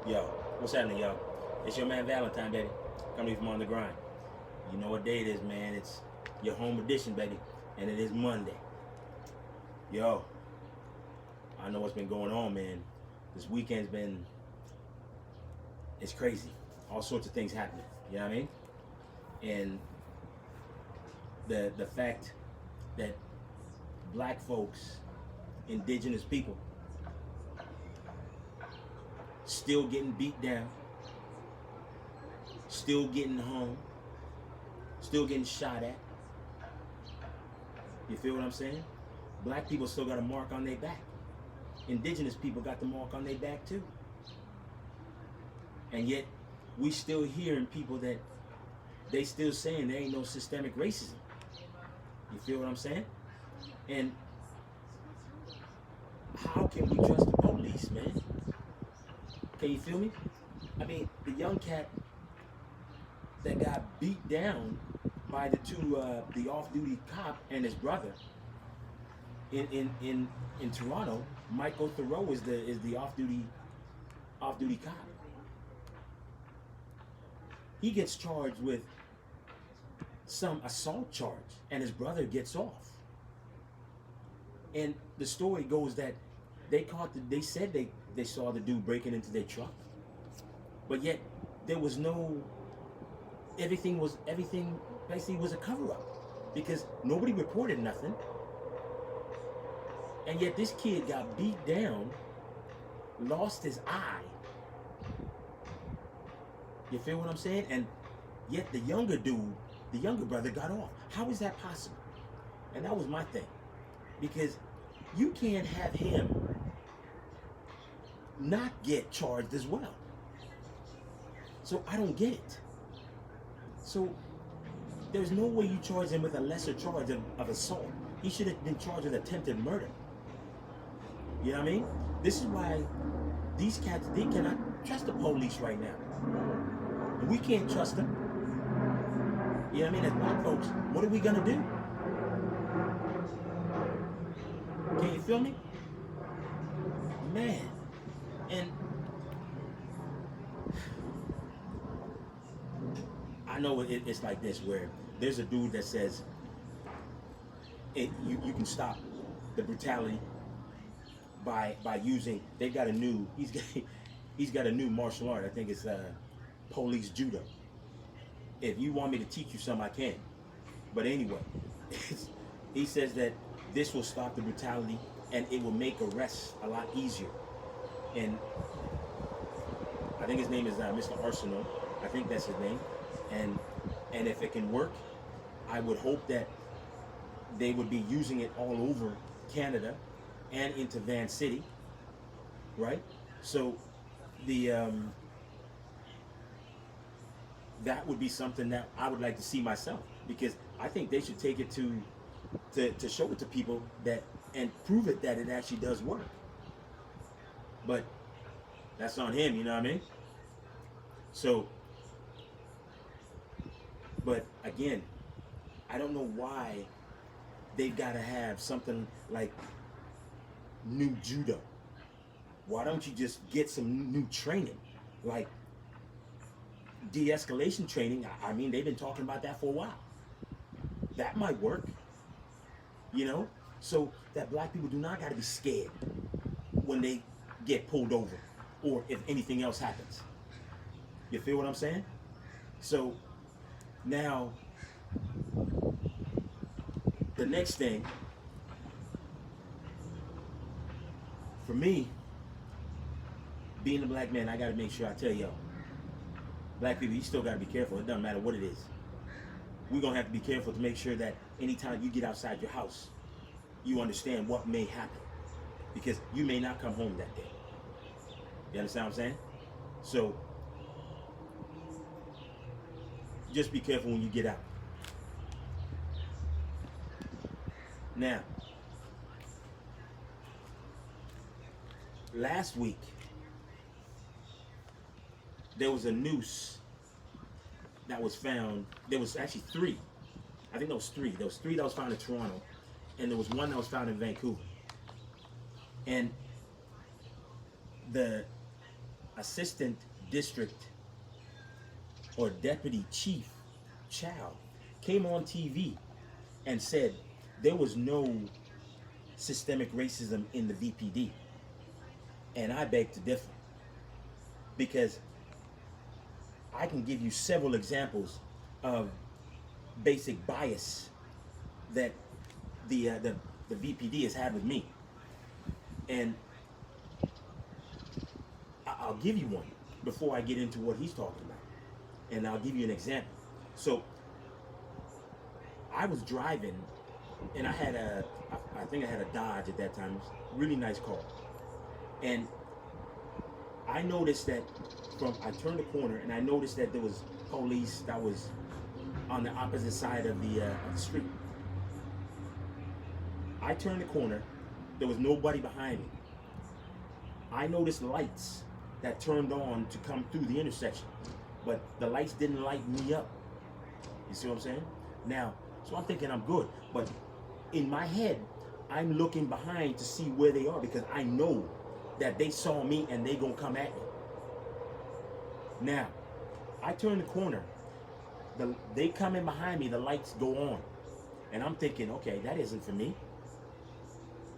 Yo, what's happening, yo? It's your man Valentine, baby. Coming from on the grind. You know what day it is, man. It's your home edition, baby. And it is Monday. Yo, I know what's been going on, man. This weekend's been, it's crazy. All sorts of things happening. You know what I mean? And the fact that black folks, indigenous people, still getting beat down, still getting hung, still getting shot at. You feel what I'm saying? Black people still got a mark on their back. Indigenous people got the mark on their back too. And yet, we still hearing people that they still saying there ain't no systemic racism. You feel what I'm saying? And how can we trust the police, man? Can you feel me? I mean, the young cat that got beat down by the off-duty cop and his brother in Toronto, Michael Thoreau is the off-duty cop. He gets charged with some assault charge, and his brother gets off. And the story goes that they said they saw the dude breaking into their truck, but yet there was no, everything basically was a cover-up because nobody reported nothing. And yet this kid got beat down, lost his eye. You feel what I'm saying? And yet the younger brother got off. How is that possible? And that was my thing. Because you can't have him not get charged as well. So I don't get it. So there's no way you charge him with a lesser charge of assault. He should have been charged with attempted murder. You know what I mean? This is why these cats, they cannot trust the police right now. And we can't trust them. You know what I mean? As black folks, what are we gonna do? Can you feel me? Man. And I know it's like this, where there's a dude that says you can stop the brutality by using, they've got a new, he's got a new martial art. I think it's police judo. If you want me to teach you some, I can. But anyway, he says that this will stop the brutality and it will make arrests a lot easier. And I think his name is Mr. Arsenal. I think that's his name. And if it can work, I would hope that they would be using it all over Canada and into Van City, right? So that would be something that I would like to see myself, because I think they should take it to show it to people that and prove it that it actually does work. But that's on him, you know what I mean? So, but again, I don't know why they've got to have something like new judo. Why don't you just get some new training, like de-escalation training? I mean, they've been talking about that for a while. That might work, you know, so that black people do not got to be scared when they get pulled over or if anything else happens. You feel what I'm saying? So now the next thing for me, being a black man, I got to make sure I tell y'all, black people, you still got to be careful. It doesn't matter what it is. We're going to have to be careful to make sure that anytime you get outside your house, you understand what may happen, because you may not come home that day. You understand what I'm saying? So just be careful when you get out. Now, last week, there was a noose that was found. There was actually three. I think there was three. There was three that was found in Toronto, and there was one that was found in Vancouver. And the Assistant District or Deputy Chief Chow came on TV and said there was no systemic racism in the VPD. And I beg to differ because I can give you several examples of basic bias that the VPD has had with me. And I'll give you one before I get into what he's talking about. And I'll give you an example. So I was driving and I think I had a Dodge at that time. It was a really nice car. And I noticed that I turned the corner and I noticed that there was police that was on the opposite side of the street. I turned the corner, there was nobody behind me. I noticed lights that turned on to come through the intersection, but the lights didn't light me up. You see what I'm saying? Now, so I'm thinking I'm good, but in my head, I'm looking behind to see where they are because I know that they saw me and they gonna come at me. Now, I turn the corner, they come in behind me, the lights go on. And I'm thinking, okay, that isn't for me.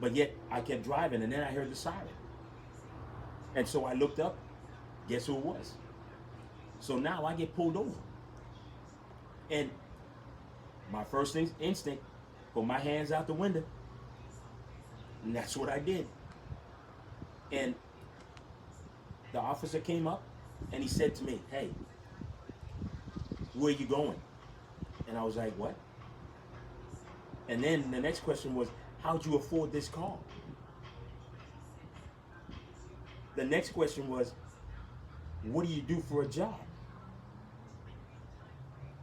But yet, I kept driving and then I heard the siren. And so I looked up, guess who it was? So now I get pulled over. And my first instinct, put my hands out the window. And that's what I did. And the officer came up and he said to me, hey, where are you going? And I was like, what? And then the next question was, how'd you afford this car? The next question was, what do you do for a job?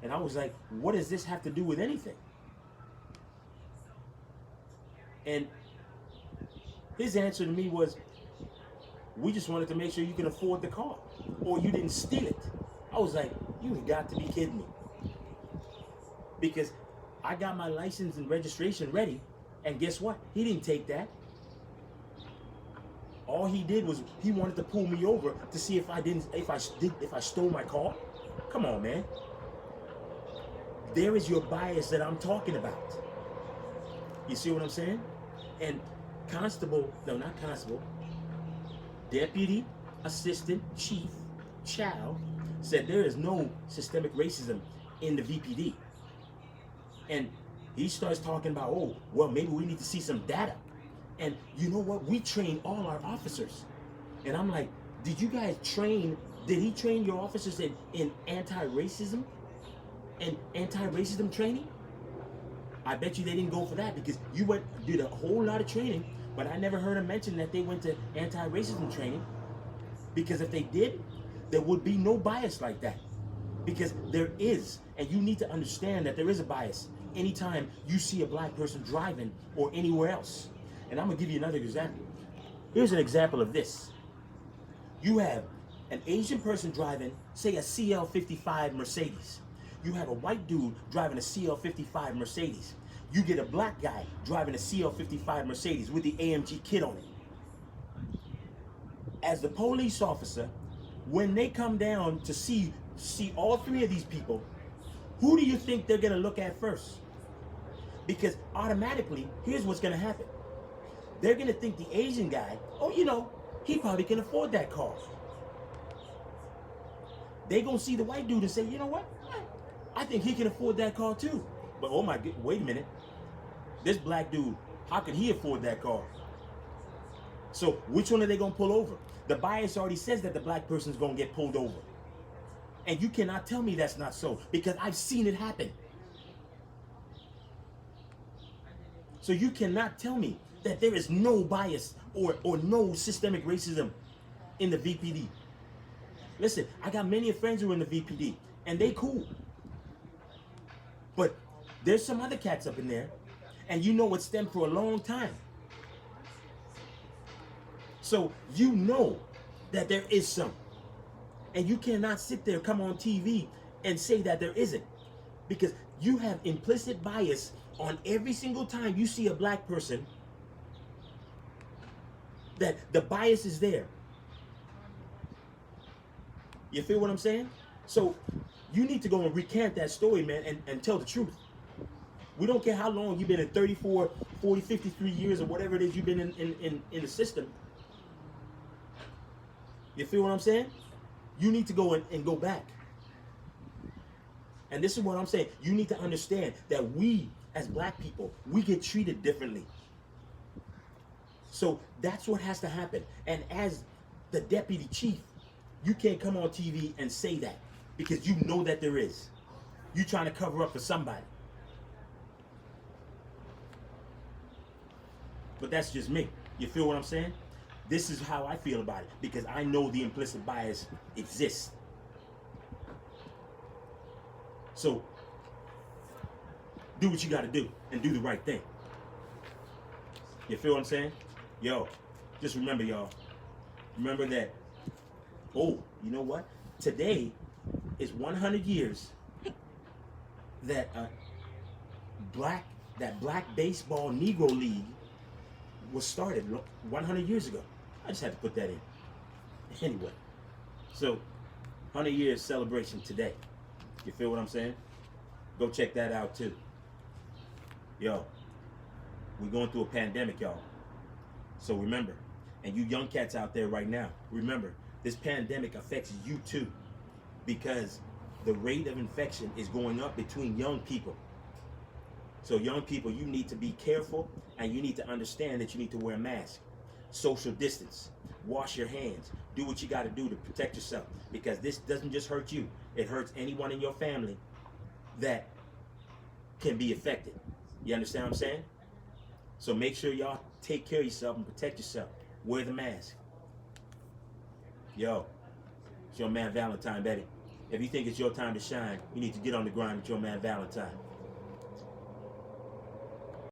And I was like, what does this have to do with anything? And his answer to me was, we just wanted to make sure you can afford the car or you didn't steal it. I was like, you've got to be kidding me. Because I got my license and registration ready, and guess what? He didn't take that. All he did was he wanted to pull me over to see if I stole my car. Come on, man. There is your bias that I'm talking about. You see what I'm saying? And Deputy Assistant Chief Chow said there is no systemic racism in the VPD. And he starts talking about, oh, well, maybe we need to see some data. And you know what? We train all our officers. And I'm like, did he train your officers in anti-racism and anti-racism training? I bet you they didn't go for that because you did a whole lot of training, but I never heard him mention that they went to anti-racism training. Because if they did, there would be no bias like that. Because there is, and you need to understand that there is a bias anytime you see a black person driving or anywhere else. And I'm gonna give you another example. Here's an example of this. You have an Asian person driving, say, a CL55 Mercedes. You have a white dude driving a CL55 Mercedes. You get a black guy driving a CL55 Mercedes with the AMG kit on it. As the police officer, when they come down to see all three of these people, who do you think they're gonna look at first? Because automatically, here's what's gonna happen. They're gonna think the Asian guy, oh, he probably can afford that car. They gonna see the white dude and say, you know what? I think he can afford that car too. But oh my, wait a minute. This black dude, how can he afford that car? So which one are they gonna pull over? The bias already says that the black person's gonna get pulled over. And you cannot tell me that's not so, because I've seen it happen. So you cannot tell me that there is no bias or no systemic racism in the VPD. Listen, I got many friends who are in the VPD, and they cool. But there's some other cats up in there, and you know it stemmed for a long time. So you know that there is some. And you cannot sit there, come on TV, and say that there isn't. Because you have implicit bias on every single time you see a black person, that the bias is there. You feel what I'm saying? So you need to go and recant that story, man, and tell the truth. We don't care how long you've been in 34, 40, 53 years or whatever it is you've been in the system. You feel what I'm saying? You need to go and go back. And this is what I'm saying. You need to understand that we, as black people, we get treated differently. So that's what has to happen. And as the deputy chief, you can't come on TV and say that because you know that there is. You trying to cover up for somebody. But that's just me. You feel what I'm saying? This is how I feel about it because I know the implicit bias exists. So do what you got to do and do the right thing. You feel what I'm saying? Yo, just remember, y'all. Remember that, oh, you know what? Today is 100 years that black baseball Negro League was started 100 years ago. I just had to put that in. Anyway, so 100 years celebration today. You feel what I'm saying? Go check that out too. Yo, we're going through a pandemic, y'all. So remember, and you young cats out there right now, remember, this pandemic affects you too because the rate of infection is going up between young people. So young people, you need to be careful and you need to understand that you need to wear a mask, social distance, wash your hands, do what you got to do to protect yourself because this doesn't just hurt you. It hurts anyone in your family that can be affected. You understand what I'm saying? So make sure y'all take care of yourself and protect yourself. Wear the mask. Yo, it's your man Valentine, baby. If you think it's your time to shine, you need to get on the grind with your man Valentine.